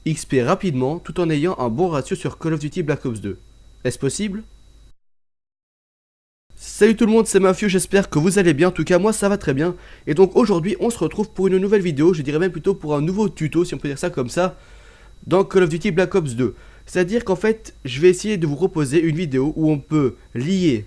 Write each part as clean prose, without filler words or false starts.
XP rapidement tout en ayant un bon ratio sur Call of Duty Black Ops 2. Est-ce possible? Salut tout le monde, c'est Mafieux, j'espère que vous allez bien, en tout cas moi ça va très bien. Et donc aujourd'hui on se retrouve pour une nouvelle vidéo, je dirais même plutôt pour un nouveau tuto si on peut dire ça comme ça, dans Call of Duty Black Ops 2. C'est-à-dire qu'en fait je vais essayer de vous proposer une vidéo où on peut lier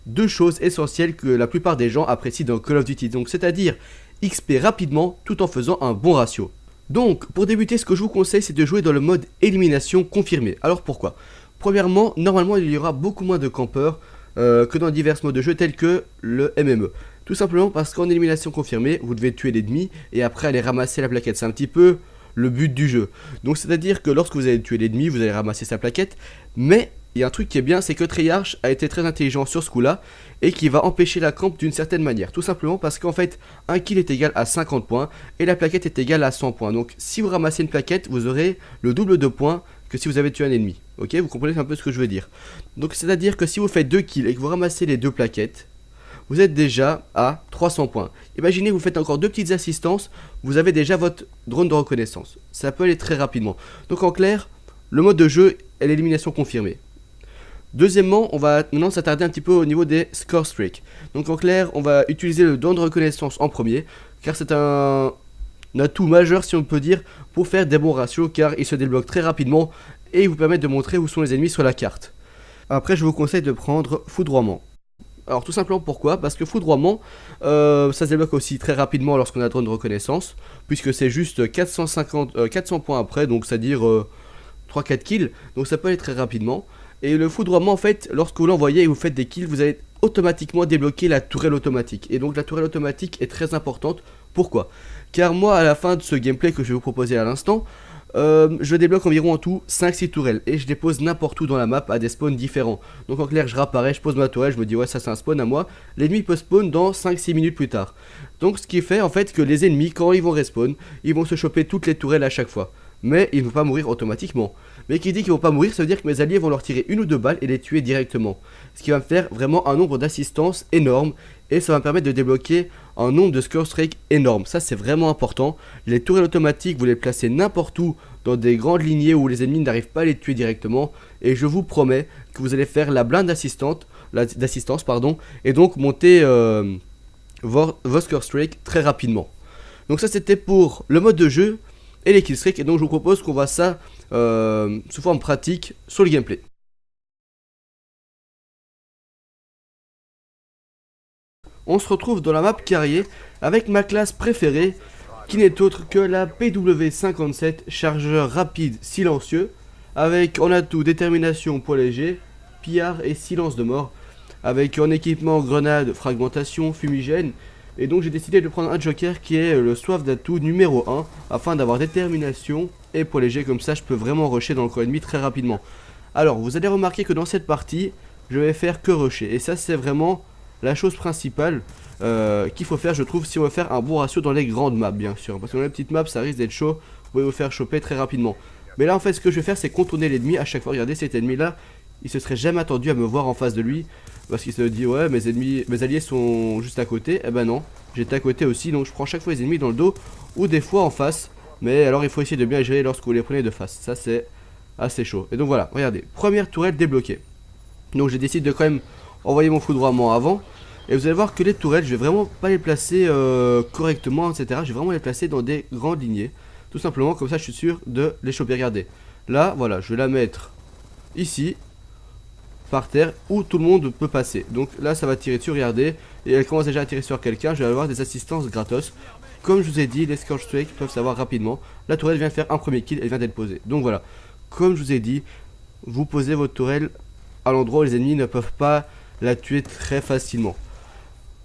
deux choses essentielles que la plupart des gens apprécient dans Call of Duty. Donc c'est-à-dire XP rapidement tout en faisant un bon ratio. Donc pour débuter ce que je vous conseille c'est de jouer dans le mode élimination confirmée. Alors pourquoi? Premièrement, normalement il y aura beaucoup moins de campeurs que dans divers modes de jeu tels que le MME. Tout simplement parce qu'en élimination confirmée, vous devez tuer l'ennemi et après aller ramasser la plaquette. C'est un petit peu le but du jeu. Donc c'est à dire que lorsque vous allez tuer l'ennemi, vous allez ramasser sa plaquette. Mais il y a un truc qui est bien, c'est que Treyarch a été très intelligent sur ce coup là et qui va empêcher la camp d'une certaine manière. Tout simplement parce qu'en fait, un kill est égal à 50 points et la plaquette est égale à 100 points. Donc si vous ramassez une plaquette, vous aurez le double de points que si vous avez tué un ennemi. Ok, vous comprenez un peu ce que je veux dire. Donc c'est à dire que si vous faites 2 kills et que vous ramassez les deux plaquettes, vous êtes déjà à 300 points. Imaginez vous faites encore deux petites assistances, vous avez déjà votre drone de reconnaissance. Ça peut aller très rapidement. Donc en clair, le mode de jeu est l'élimination confirmée. Deuxièmement, on va maintenant s'attarder un petit peu au niveau des score streaks. Donc en clair, on va utiliser le drone de reconnaissance en premier, car c'est un atout majeur si on peut dire pour faire des bons ratios, car il se débloque très rapidement et il vous permet de montrer où sont les ennemis sur la carte. Après je vous conseille de prendre foudroiement. Alors tout simplement pourquoi? Parce que foudroiement ça se débloque aussi très rapidement lorsqu'on a drone de reconnaissance, puisque c'est juste 400 points après, donc c'est à dire 3-4 kills, donc ça peut aller très rapidement. Et le foudroiement en fait, lorsque vous l'envoyez et vous faites des kills, vous allez automatiquement débloquer la tourelle automatique. Et donc la tourelle automatique est très importante. Pourquoi? Car moi à la fin de ce gameplay que je vais vous proposer à l'instant, je débloque environ en tout 5-6 tourelles et je les pose n'importe où dans la map à des spawns différents. Donc en clair je réapparais, je pose ma tourelle, je me dis ouais ça c'est un spawn à moi. L'ennemi peut spawn dans 5-6 minutes plus tard. Donc ce qui fait en fait que les ennemis quand ils vont respawn, ils vont se choper toutes les tourelles à chaque fois. Mais ils ne vont pas mourir automatiquement. Mais qui dit qu'ils vont pas mourir, ça veut dire que mes alliés vont leur tirer une ou deux balles et les tuer directement. Ce qui va me faire vraiment un nombre d'assistances énorme. Et ça va me permettre de débloquer un nombre de score streak énorme. Ça c'est vraiment important. Les tourelles automatiques, vous les placez n'importe où dans des grandes lignées où les ennemis n'arrivent pas à les tuer directement. Et je vous promets que vous allez faire la blinde d'assistance, et donc monter vos score streak très rapidement. Donc ça c'était pour le mode de jeu et les killstreaks. Et donc je vous propose qu'on voit ça sous forme pratique sur le gameplay. On se retrouve dans la map carrier avec ma classe préférée qui n'est autre que la PW57 chargeur rapide silencieux avec en atout détermination poids léger, pillard et silence de mort avec en équipement grenade, fragmentation, fumigène. Et donc j'ai décidé de prendre un joker qui est le soif d'atout numéro 1 afin d'avoir détermination et poids léger, comme ça je peux vraiment rusher dans le camp ennemi très rapidement. Alors vous allez remarquer que dans cette partie je vais faire que rusher et ça c'est vraiment la chose principale qu'il faut faire je trouve si on veut faire un bon ratio dans les grandes maps bien sûr. Parce que dans les petites maps ça risque d'être chaud, vous pouvez vous faire choper très rapidement. Mais là en fait ce que je vais faire c'est contourner l'ennemi à chaque fois. Regardez cet ennemi là, il se serait jamais attendu à me voir en face de lui. Parce qu'il se dit ouais mes alliés sont juste à côté. Eh ben non, j'étais à côté aussi, donc je prends chaque fois les ennemis dans le dos ou des fois en face. Mais alors il faut essayer de bien gérer lorsque vous les prenez de face, ça c'est assez chaud. Et donc voilà, regardez, première tourelle débloquée. Donc je décide de quand même envoyer mon foudroiement avant. Et vous allez voir que les tourelles, je vais vraiment pas les placer correctement, etc. Je vais vraiment les placer dans des grandes lignées. Tout simplement, comme ça je suis sûr de les choper. Regardez, là voilà, je vais la mettre ici par terre où tout le monde peut passer. Donc là ça va tirer dessus, regardez. Et elle commence déjà à tirer sur quelqu'un. Je vais avoir des assistances gratos. Comme je vous ai dit, les score streaks peuvent savoir rapidement. La tourelle vient de faire un premier kill, elle vient d'être posée. Donc voilà, comme je vous ai dit, vous posez votre tourelle à l'endroit où les ennemis ne peuvent pas la tuer très facilement.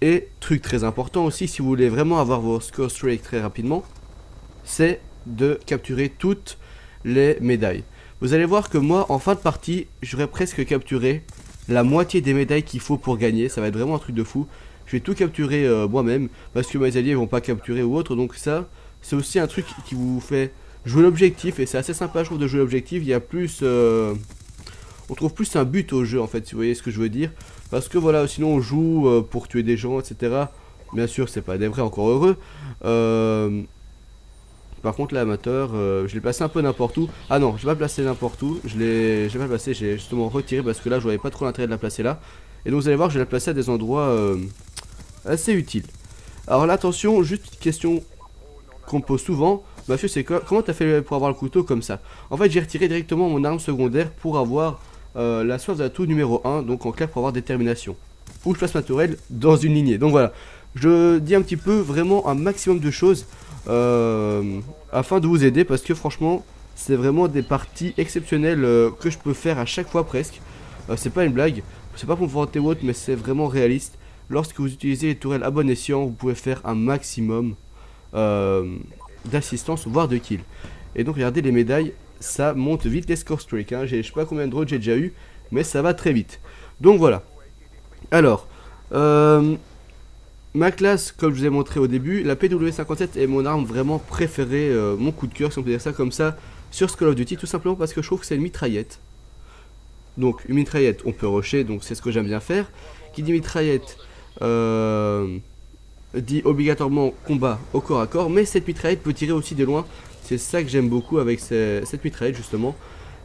Et truc très important aussi, si vous voulez vraiment avoir vos score streaks très rapidement, c'est de capturer toutes les médailles. Vous allez voir que moi en fin de partie j'aurais presque capturé la moitié des médailles qu'il faut pour gagner. Ça va être vraiment un truc de fou. Je vais tout capturer moi-même parce que mes alliés vont pas capturer ou autre. Donc ça c'est aussi un truc qui vous fait jouer l'objectif. Et c'est assez sympa je trouve de jouer l'objectif. Il y a plus on trouve plus un but au jeu en fait, si vous voyez ce que je veux dire. Parce que voilà, sinon on joue pour tuer des gens, etc. Bien sûr c'est pas des vrais, encore heureux. Par contre l'amateur, je l'ai placé un peu n'importe où. Ah non, je vais pas placé n'importe où, j'ai pas placé, j'ai justement retiré parce que là je voyais pas trop l'intérêt de la placer là. Et donc vous allez voir, je vais la placer à des endroits assez utiles. Alors là attention, juste une question qu'on me pose souvent, Mathieu, c'est comment t'as fait pour avoir le couteau comme ça? En fait j'ai retiré directement mon arme secondaire pour avoir la soif d'atout numéro 1, donc en clair pour avoir détermination. Où je place ma tourelle dans une lignée, donc voilà. Je dis un petit peu vraiment un maximum de choses afin de vous aider parce que franchement c'est vraiment des parties exceptionnelles que je peux faire à chaque fois presque. C'est pas une blague, c'est pas pour me vanter ou autre mais c'est vraiment réaliste. Lorsque vous utilisez les tourelles à bon escient vous pouvez faire un maximum d'assistance voire de kill. Et donc regardez les médailles, ça monte vite les score streak hein. Je sais pas combien de drones j'ai déjà eu mais ça va très vite. Donc voilà. Alors ma classe, comme je vous ai montré au début, la PW57 est mon arme vraiment préférée, mon coup de cœur, si on peut dire ça comme ça, sur ce Call of Duty, tout simplement parce que je trouve que c'est une mitraillette. Donc, une mitraillette, on peut rusher, donc c'est ce que j'aime bien faire. Qui dit mitraillette, dit obligatoirement combat au corps à corps, mais cette mitraillette peut tirer aussi de loin. C'est ça que j'aime beaucoup avec cette mitraillette, justement.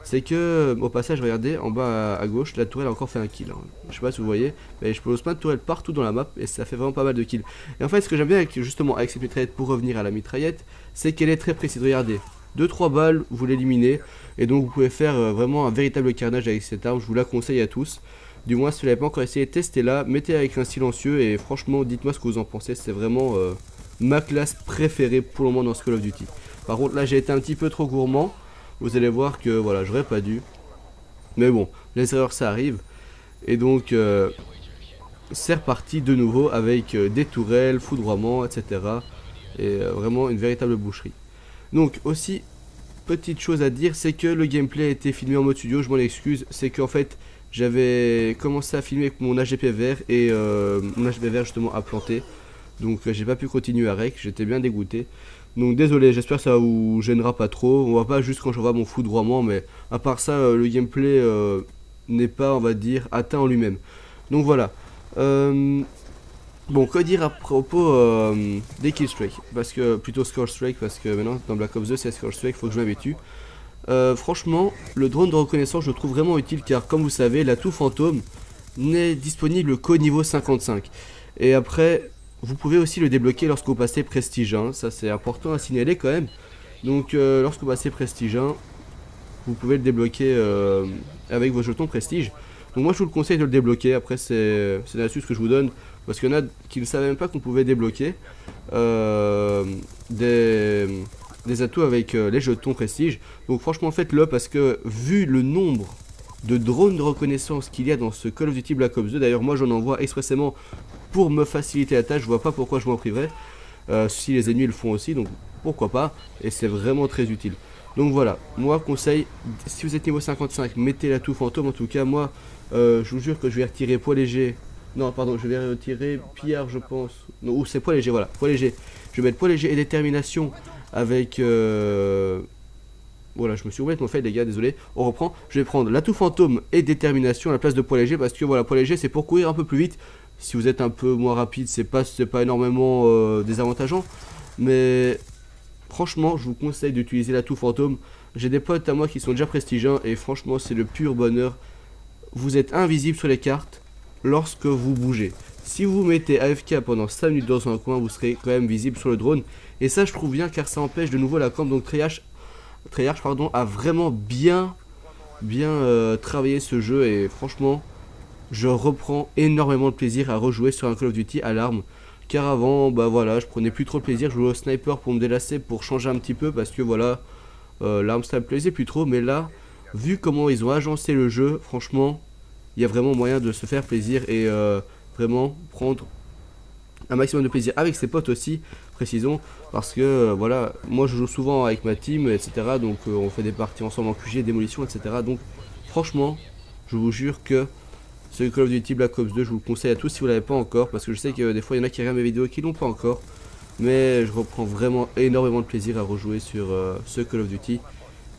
C'est que, au passage, regardez, en bas à gauche, la tourelle a encore fait un kill. Hein. Je sais pas si vous voyez, mais je pose plein de tourelles partout dans la map et ça fait vraiment pas mal de kills. Et en fait, ce que j'aime bien justement avec cette mitraillette, pour revenir à la mitraillette, c'est qu'elle est très précise. Regardez, 2-3 balles, vous l'éliminez. Et donc, vous pouvez faire vraiment un véritable carnage avec cette arme. Je vous la conseille à tous. Du moins, si vous l'avez pas encore essayé, testez-la, mettez-la avec un silencieux et franchement, dites-moi ce que vous en pensez. C'est vraiment ma classe préférée pour le moment dans ce Call of Duty. Par contre, là, j'ai été un petit peu trop gourmand. Vous allez voir que voilà, j'aurais pas dû. Mais bon, les erreurs ça arrive. Et donc, c'est reparti de nouveau avec des tourelles, foudroiement, etc. Et vraiment une véritable boucherie. Donc, aussi, petite chose à dire, c'est que le gameplay a été filmé en mode studio, je m'en excuse. C'est qu'en fait, j'avais commencé à filmer avec mon AGP vert et mon AGP vert justement a planté. Donc, j'ai pas pu continuer avec, j'étais bien dégoûté. Donc désolé, j'espère que ça vous gênera pas trop. On voit pas juste quand je vois mon foudroiement, mais à part ça, le gameplay n'est pas, on va dire, atteint en lui-même. Donc voilà. Bon, que dire à propos des killstreaks, parce que plutôt score streak, parce que maintenant dans Black Ops 2 c'est score streak, faut que je m'habitue. Franchement, le drone de reconnaissance je le trouve vraiment utile car comme vous savez, l'atout fantôme n'est disponible qu'au niveau 55. Et après, vous pouvez aussi le débloquer lorsque vous passez prestige 1, ça c'est important à signaler quand même. Donc lorsque vous passez prestige 1, vous pouvez le débloquer avec vos jetons prestige. Donc moi je vous le conseille de le débloquer, après c'est une astuce que je vous donne, parce qu'il y en a qui ne savaient même pas qu'on pouvait débloquer des atouts avec les jetons prestige. Donc franchement faites-le parce que vu le nombre de drones de reconnaissance qu'il y a dans ce Call of Duty Black Ops 2, d'ailleurs moi j'en envoie expressément pour me faciliter la tâche, je vois pas pourquoi je m'en priverais. Si les ennemis le font aussi, donc pourquoi pas, et c'est vraiment très utile. Donc voilà, moi conseil, si vous êtes niveau 55, mettez l'atout fantôme, en tout cas moi, je vous jure que je vais retirer poids léger, non pardon, je vais retirer pillard je pense, non, ou c'est poids léger, voilà, poids léger, je vais mettre poids léger et détermination avec, voilà, je me suis complètement fait les gars, désolé, on reprend, je vais prendre l'atout fantôme et détermination à la place de poids léger, parce que voilà, poids léger c'est pour courir un peu plus vite. Si vous êtes un peu moins rapide, c'est pas énormément désavantageant. Mais franchement, je vous conseille d'utiliser l'atout fantôme. J'ai des potes à moi qui sont déjà prestige 1 et franchement, c'est le pur bonheur. Vous êtes invisible sur les cartes lorsque vous bougez. Si vous mettez AFK pendant 5 minutes dans un coin, vous serez quand même visible sur le drone. Et ça, je trouve bien car ça empêche de nouveau la camp. Donc Treyarch a vraiment bien travaillé ce jeu et franchement... je reprends énormément de plaisir à rejouer sur un Call of Duty à l'arme. Car avant, bah voilà, je prenais plus trop de plaisir. Je jouais au sniper pour me délasser, pour changer un petit peu. Parce que voilà, l'arme ça me plaisait plus trop. Mais là, vu comment ils ont agencé le jeu, franchement, il y a vraiment moyen de se faire plaisir. Et vraiment prendre un maximum de plaisir avec ses potes aussi, précisons. Parce que voilà, moi je joue souvent avec ma team, etc. Donc on fait des parties ensemble en QG, démolition, etc. Donc franchement, je vous jure que... ce Call of Duty Black Ops 2, je vous le conseille à tous si vous l'avez pas encore, parce que je sais que des fois il y en a qui regardent mes vidéos qui l'ont pas encore, mais je reprends vraiment énormément de plaisir à rejouer sur ce Call of Duty,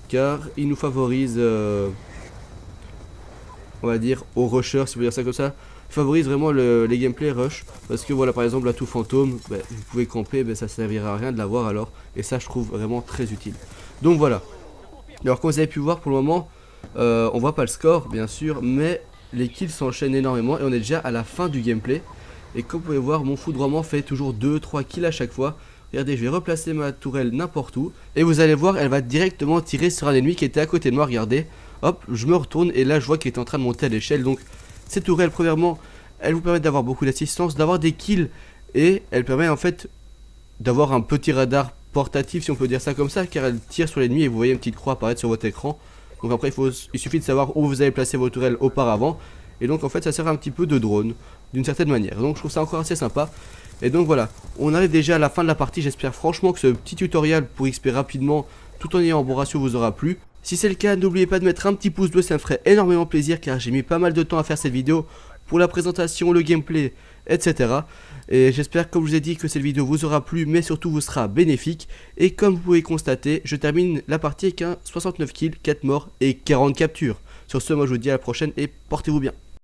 car il nous favorise, on va dire, aux rushers, si vous voulez dire ça comme ça, favorise vraiment les gameplays rush. Parce que voilà, par exemple, la toux fantôme, bah, vous pouvez camper, bah, ça servira à rien de l'avoir alors. Et ça, je trouve vraiment très utile. Donc voilà. Alors, comme vous avez pu voir pour le moment, on voit pas le score, bien sûr, mais les kills s'enchaînent énormément et on est déjà à la fin du gameplay. Et comme vous pouvez voir, mon foudroiement fait toujours 2-3 kills à chaque fois. Regardez, je vais replacer ma tourelle n'importe où. Et vous allez voir, elle va directement tirer sur un ennemi qui était à côté de moi, regardez. Hop, je me retourne et là je vois qu'il est en train de monter à l'échelle. Donc cette tourelle, premièrement, elle vous permet d'avoir beaucoup d'assistance, d'avoir des kills. Et elle permet en fait d'avoir un petit radar portatif, si on peut dire ça comme ça, car elle tire sur l'ennemi et vous voyez une petite croix apparaître sur votre écran. Donc après il suffit de savoir où vous avez placé vos tourelles auparavant. Et donc en fait ça sert un petit peu de drone, d'une certaine manière. Donc je trouve ça encore assez sympa. Et donc voilà, on arrive déjà à la fin de la partie. J'espère franchement que ce petit tutoriel pour XP rapidement, tout en ayant un bon ratio, vous aura plu. Si c'est le cas, n'oubliez pas de mettre un petit pouce bleu, ça me ferait énormément plaisir, car j'ai mis pas mal de temps à faire cette vidéo pour la présentation, le gameplay, etc. Et j'espère, comme je vous ai dit, que cette vidéo vous aura plu, mais surtout vous sera bénéfique. Et comme vous pouvez constater, je termine la partie avec un 69 kills, 4 morts et 40 captures. Sur ce, moi je vous dis à la prochaine et portez-vous bien.